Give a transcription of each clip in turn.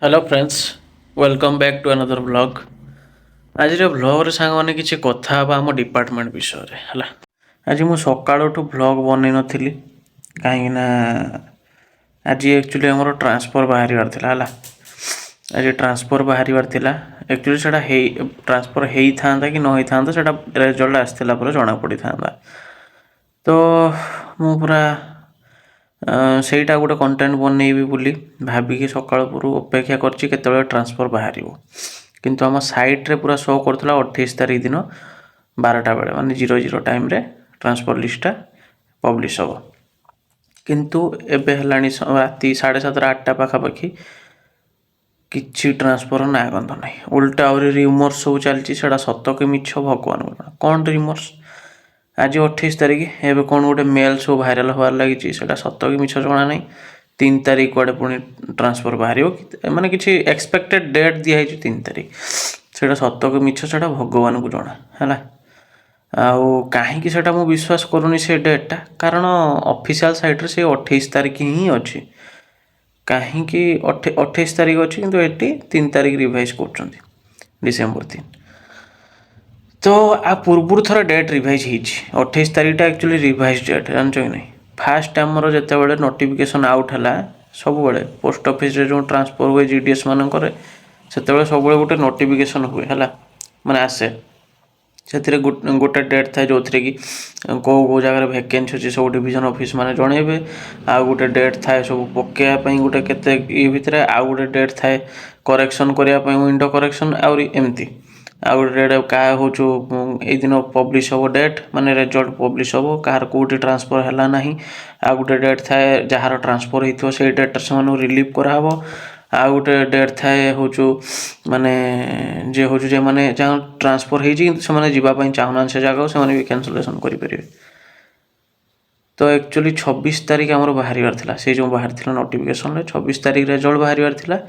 Hello friends welcome back to another blog आज blog song मैंने किसी कथा आम डिपार्टमेंट विषय है आज मु सकाळठू ब्लॉग बनई नी कहीं आज एक्चुअली आम ट्रांसफर बाहर है आज ट्रांसफर बाहर एक्चुअली से ट्रांसफर होता कि न होता से रिजल्ट आसला जना पड़ी था तो मु पूरा ସେଇଟା ଗୋଟେ କଣ୍ଟେଣ୍ଟ ବନେଇବି ବୋଲି ଭାବିକି ସକାଳ ପୁରୁ ଅପେକ୍ଷା କରିଛି କେତେବେଳେ ଟ୍ରାନ୍ସଫର୍ ବାହାରିବ। କିନ୍ତୁ ଆମ ସାଇଟ୍ରେ ପୁରା ଶୋ କରୁଥିଲା 28 ତାରିଖ ଦିନ 12ଟା ବେଳେ ମାନେ 00 ଟାଇମ୍ରେ ଟ୍ରାନ୍ସଫର୍ ଲିଷ୍ଟଟା ପବ୍ଲିଶ ହେବ। କିନ୍ତୁ ଏବେ ହେଲାଣି ରାତି 7:30 8ଟା ପାଖାପାଖି କିଛି ଟ୍ରାନ୍ସଫର୍ ନାଁ ଗନ୍ଧ ନାହିଁ। ଓଲଟା ଆହୁରି ରିମର୍ସ ସବୁ ଚାଲିଛି, ସେଇଟା ସତ କି ମିଛ ଭଗବାନଙ୍କୁ ଜଣା। କ'ଣ ରିମର୍ସ? आज 28 तारिख एवं कौन गोटे मेल सब भाइराल हबार लगी सत कि मिछ जना ना। 3 तारिख कड़े पुणी ट्रांसफर बाहर माने किसी एक्सपेक्टेड डेट दिखाई 3 तारिख से सत कि मिछ से भगवान को जना है। आउ कहीं से विश्वास करूनी से डेटा, कारण ऑफिशियल साइट से 28 तारिख ही अच्छी। कहीं 28 तारिख अच्छी किंतु ये 3 तारिख रिवाइज कर डिसेम्बर 3। तो आ पूर्व थर डेट रिवाइज हो 28 तारीख एक्चुअली रिवाइज डेट जान कि नहीं। फास्ट आमर जिते बड़े नोटिफिकेशन आउट है सब बड़े पोस्ट ऑफिस रे जो ट्रांसफर हुए जीडीएस मानकर से सब गोटे नोटिफिकेशन हुए है माने आसे से गोटे डेट थाए जो थे कि कौ जगह वैकेंसी अच्छी सब डिविजन ऑफिस माने जनइबे। आ गोटे डेट थाए सब पकेयापाई गोटे केते ये भितर आउ गोटे डेट थाए करेक्शन करने विंडो करेक्शन आउरी एमती आउ गोटे डेट क्या हूँ ये दिन पब्लिश हम डेट माने रिजल्ट पब्लिश हम कहार कौटी ट्रांसफर है ना। आ गोटे डेट थाए जार ट्रांसफर हो से डेट से रिलीव कराव। आ गोटे डेट थाए हूँ माने जे हूँ जे मैंने जहाँ ट्रांसफर होने जावाई चाहूना से जगह से भी कैंसलेसन करेंगे। तो एक्चुअली 26 तारिख आमर बाहर था से जो बाहर था नोटिफिकेशन 26 तारिख रिजल्ट बाहर था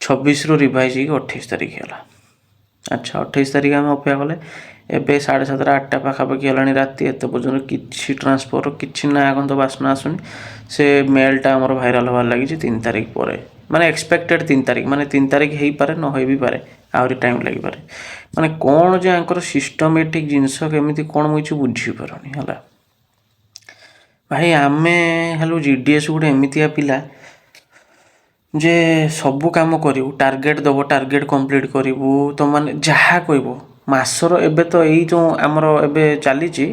26 रु रिवाइज 28 तारिख है। अच्छा 28 तारिख आम अपेक्षा कले एवं 7:30 8टा पाखापाखि है राति एत पर्यटन किसी ट्रांसफर किसी ना आगंत बासना आसुनी। से मेलटा आमर भाइराल हबार लगी 3 तारिख पर माने एक्सपेक्टेड 3 तारिख माने 3 तारिख हो पारे न हो भी पारे आहरी टाइम लगी पारे। माने कौन जे आंकर सिस्टमेटिक जिनस केमिति कौन मुझे बुझीपारुनी है भाई। आमे हेलु जीडीएस गोटे एमतिया पिला जे सबू कम करूँ टार्गेट दब टार्गेट कंप्लीट करूँ तो माने जहाँ कह मासर एबे तो यही जो आमर एबे चली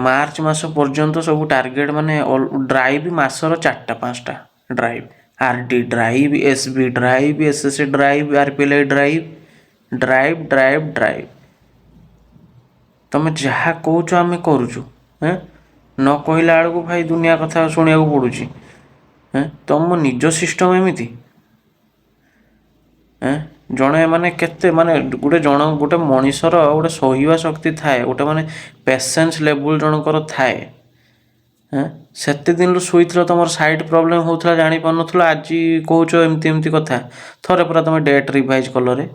मार्च मास पर्यंत सब टार्गेट माने ड्राइव मासर 4टा 5टा drive RD drive SB drive SSC drive RPLI drive drive drive drive तुम जहाँ कौच आम करुचु न कहला बेलू भाई दुनिया कथा शुणा पड़ुची। तुम निज सिस्टम एमती जड़े माने केते माने गोटे जन गोटे मनीषर गोटे सहिबा शक्ति थाए गोटे माने पेशेंस लेवल जनकर थाए। सेते दिन शुईल तुम साइड प्रोब्लेम होता जानी पार नुल आज कौच एमती एमती कथा थरे पूरा तुम डेट रिवाइज कलरे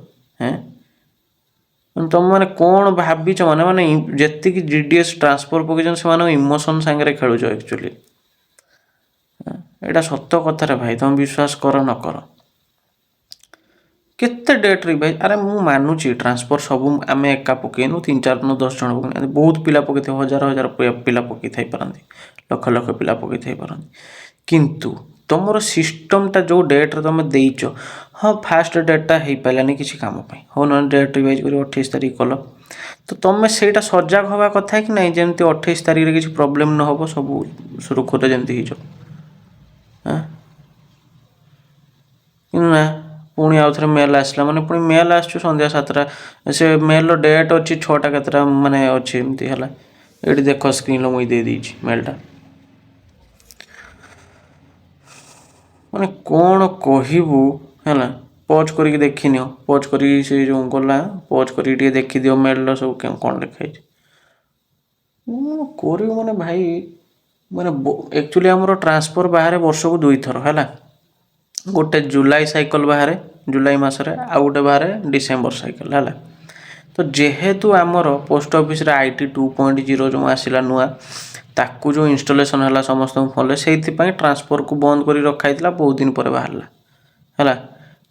तुम मैंने कौन भाविच माने माने जी जीडीएस ट्रांसफर पकड़ से इमोशन सांगे खेलुच एक्चुअली एटा सत्य कथार भाई तुम विश्वास कर न कर केते डेट रिवाइज। अरे मु मानुची ट्रांसफर सब आम एका पकईनु 3 4 9 10 जन पकई बहुत पिला पकई हजार हजार पिला पकई थी पारती लक्ष लक्ष पिला पकई थी पारती किंतु तुम सिस्टमटा जो डेट्रे तुम देच हाँ फास्ट डेटा हो पारानी किसी कम हो ना डेट रिवाइज कर 28 तारिख कल तो तुम से सजग हवा कथा कि नहीं जमी 28 तारिख किसी प्रोब्लेम न हो सब सुरखुरे जमी हो ना। पुणी आउ थे मेल आसला माने पुणी मेल आसु संध्या 7टा से मेल डेट अच्छी 6टा केतटा माने अच्छी एमती है ये देख स्क्रीन मुझे दे दीची मेलटा माने कौन कहबू है पज करके देखी नियो पज कर से जो गला पज कर देखी दियो मेल सब कौन लिखाई कर माने भाई माने एक्चुअली आमर ट्रांसफर बाहर वर्ष को 2 थर है गोटे जुलाई साइकिल बाहर जुलाई मसरे आ गोटे बाहर डिसेम्बर साइकिल है। तो जेहेतु आमर पोस्ट ऑफिस रे आईटी 2.0 जो आसला नुआ ताकू जो इंस्टॉलेशन है समस्त फल से ट्रांसफर को बंद कर रखाई बहुत दिन पर बाहर है।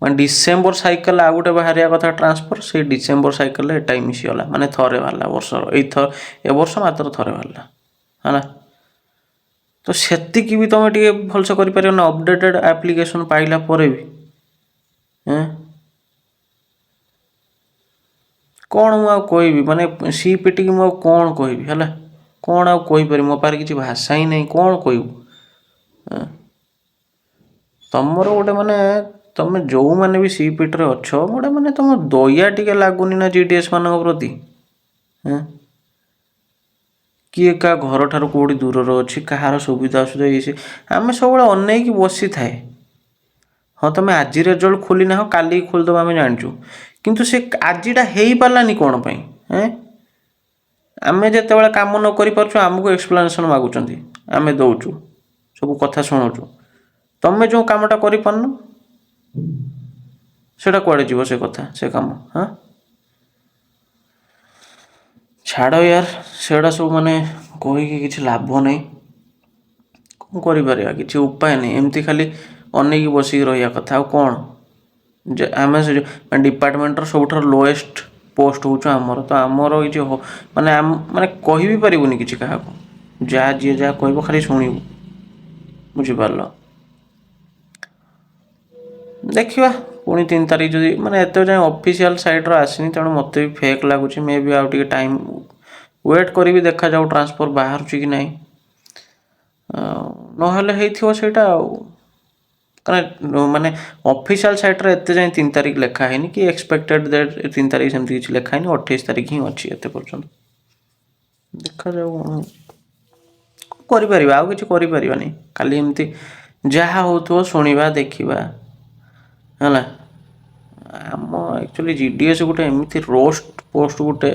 ମାନେ ଡିସେମ୍ବର ସାଇକେଲ ଆଉ ଗୋଟେ ବାହାରିବା କଥା ଟ୍ରାନ୍ସଫର, ସେଇ ଡିସେମ୍ବର ସାଇକେଲରେ ଏଟା ହିଁ ମିଶିଗଲା, ମାନେ ଥରେ ବାହାରିଲା ବର୍ଷର, ଏ ବର୍ଷ ମାତ୍ର ଥରେ ବାହାରିଲା ହେଲା। ତ ସେତିକି ବି ତୁମେ ଟିକେ ଭଲସେ କରିପାରିବ ନା, ଅପଡେଟେଡ଼ ଆପ୍ଲିକେସନ୍ ପାଇଲା ପରେ ବି। କ'ଣ ମୁଁ ଆଉ କହିବି, ମାନେ ସିପିଟିକି ମୁଁ ଆଉ କ'ଣ କହିବି ହେଲା, କ'ଣ ଆଉ କହିପାରିବି, ମୋ ପାଖରେ କିଛି ଭାଷା ହିଁ ନାହିଁ, କ'ଣ କହିବୁ। ତମର ଗୋଟେ ମାନେ ତମେ ଯେଉଁମାନେ ବି ସିପିଟିରେ ଅଛ, ଗୋଟେ ମାନେ ତମ ଦୟା ଟିକେ ଲାଗୁନି ନା ଜିଡିଏସ୍ ମାନଙ୍କ ପ୍ରତି। କିଏ କାହା ଘରଠାରୁ କେଉଁଠି ଦୂରରେ ଅଛି, କାହାର ସୁବିଧା ଅସୁବିଧା ଇଏ ଆମେ ସବୁବେଳେ ଅନେଇକି ବସିଥାଏ। ହଁ ତମେ ଆଜି ରେଜଲ୍ଟ ଖୋଲିନାହ, କାଲିକି ଖୋଲିଦେବ ଆମେ ଜାଣିଛୁ, କିନ୍ତୁ ସେ ଆଜିଟା ହେଇପାରିଲାନି କ'ଣ ପାଇଁ? ଆମେ ଯେତେବେଳେ କାମ ନ କରିପାରୁଛୁ ଆମକୁ ଏକ୍ସପ୍ଲାନେସନ୍ ମାଗୁଛନ୍ତି, ଆମେ ଦେଉଛୁ, ସବୁ କଥା ଶୁଣୁଛୁ। ତମେ ଯେଉଁ କାମଟା କରିପାରୁନ ସେଇଟା କୁଆଡ଼େ ଯିବ ସେ କଥା, ସେ କାମ? ଛାଡ଼ ୟାର, ସେଗୁଡ଼ା ସବୁ ମାନେ କହିକି କିଛି ଲାଭ ନାହିଁ। କ'ଣ କରିପାରିବା, କିଛି ଉପାୟ ନାହିଁ, ଏମିତି ଖାଲି ଅନେଇକି ବସିକି ରହିବା କଥା। ଆଉ କ'ଣ, ଯେ ଆମେ ସେ ଡିପାର୍ଟମେଣ୍ଟର ସବୁଠାରୁ ଲୋଏଷ୍ଟ ପୋଷ୍ଟ ହେଉଛୁ ଆମର, ତ ଆମର ଏଇ ଯେଉଁ ମାନେ ମାନେ କହିବି ପାରିବୁନି କିଛି କାହାକୁ, ଯିଏ ଯାହା କହିବ ଖାଲି ଶୁଣିବୁ, ବୁଝିପାରିଲ। ଦେଖିବା ପୁଣି 3 ତାରିଖ ଯଦି, ମାନେ ଏତେ ଯାଏଁ ଅଫିସିଆଲ ସାଇଟ୍ର ଆସିନି, ତେଣୁ ମୋତେ ବି ଫେକ୍ ଲାଗୁଛି। ମେ ବି ଆଉ ଟିକେ ଟାଇମ୍ ୱେଟ୍ କରିବି, ଦେଖାଯାଉ ଟ୍ରାନ୍ସଫର ବାହାରୁଛି କି ନାହିଁ। ନହେଲେ ହେଇଥିବ ସେଇଟା ଆଉ, କାରଣ ମାନେ ଅଫିସିଆଲ ସାଇଟ୍ରେ ଏତେ ଯାଏଁ 3 ତାରିଖ ଲେଖା ହେଇନି, କି ଏକ୍ସପେକ୍ଟେଡ଼ ଡେଟ୍ 3 ତାରିଖ ସେମିତି କିଛି ଲେଖା ହେଇନି, 28 ତାରିଖ ହିଁ ଅଛି ଏତେ ପର୍ଯ୍ୟନ୍ତ। ଦେଖାଯାଉ କ'ଣ କରିପାରିବା, ଆଉ କିଛି କରିପାରିବାନି, ଖାଲି ଏମିତି ଯାହା ହେଉଥିବ ଶୁଣିବା ଦେଖିବା ହେଲା। ଆମ ଆକ୍ଚୁଆଲି ଜିଡିଏସ୍ ଗୋଟେ ଏମିତି ରୋଷ୍ଟ ପୋଷ୍ଟ, ଗୋଟେ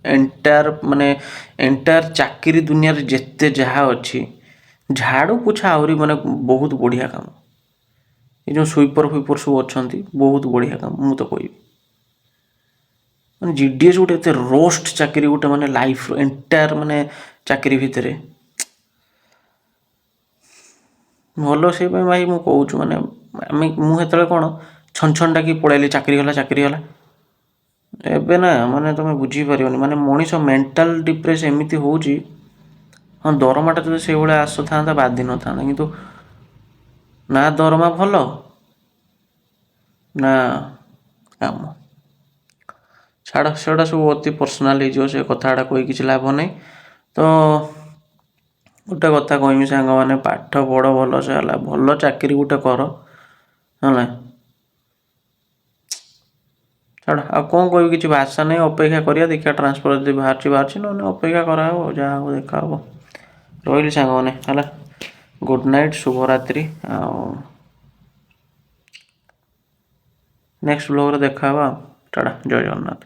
ଏଣ୍ଟାୟାର ଚାକିରି ଦୁନିଆରେ ଯେତେ ଯାହା ଅଛି, ଝାଡ଼ୁ ପୋଛା ଆହୁରି ମାନେ ବହୁତ ବଢ଼ିଆ କାମ। ଏ ଯେଉଁ ସୁଇପର ଫୁଇପର ସବୁ ଅଛନ୍ତି, ବହୁତ ବଢ଼ିଆ କାମ ମୁଁ ତ କହିବି। ମାନେ ଜିଡିଏସ୍ ଗୋଟେ ଏତେ ରୋଷ୍ଟ ଚାକିରି, ଗୋଟେ ମାନେ ଲାଇଫ୍ ଏଣ୍ଟାୟାର ମାନେ ଚାକିରି ଭିତରେ ଭଲ। ସେଇ ପାଇଁ ଭାଇ ମୁଁ କହୁଛୁ, ମାନେ ମୁଁ ସେତେବେଳେ କ'ଣ ଛନ ଡାକି ପଳେଇଲି, ଚାକିରି ହେଲା। ଏବେ ନା ମାନେ ତୁମେ ବୁଝିପାରିବନି, ମାନେ ମଣିଷ ମେଣ୍ଟାଲ ଡିପ୍ରେସ୍ ଏମିତି ହେଉଛି। ହଁ ଦରମାଟା ଯଦି ସେଇଭଳିଆ ଆସୁଥାନ୍ତା ବାଧି ନଥାନ୍ତା, କିନ୍ତୁ ନା ଦରମା ଭଲ ନା କାମ। ଛାଡ଼, ସେଗୁଡ଼ା ସବୁ ଅତି ପର୍ସନାଲ୍ ହେଇଯିବ, ସେ କଥାଗୁଡ଼ା କହି କିଛି ଲାଭ ନାହିଁ। ତ ଗୋଟେ କଥା କହିବି ସାଙ୍ଗମାନେ, ପାଠ ପଢ଼ ଭଲସେ ହେଲା, ଭଲ ଚାକିରି ଗୋଟେ କର ହେଲା। ଛାଡ଼, ଆଉ କ'ଣ କହିବି, କିଛି ଭାଷା ନାହିଁ। ଅପେକ୍ଷା କରିବା, ଦେଖିବା ଟ୍ରାନ୍ସଫର ଯଦି ବାହାରୁଛି, ନହେଲେ ଅପେକ୍ଷା କରାହେବ, ଯାହା ହେବ ଦେଖାହେବ। ରହିଲି ସାଙ୍ଗମାନେ ହେଲା, ଗୁଡ଼୍ ନାଇଟ୍, ଶୁଭରାତ୍ରି। ଆଉ ନେକ୍ସଟ ବ୍ଲଗ୍ରେ ଦେଖାହେବା। ଟାଟା, ଜୟ ଜଗନ୍ନାଥ।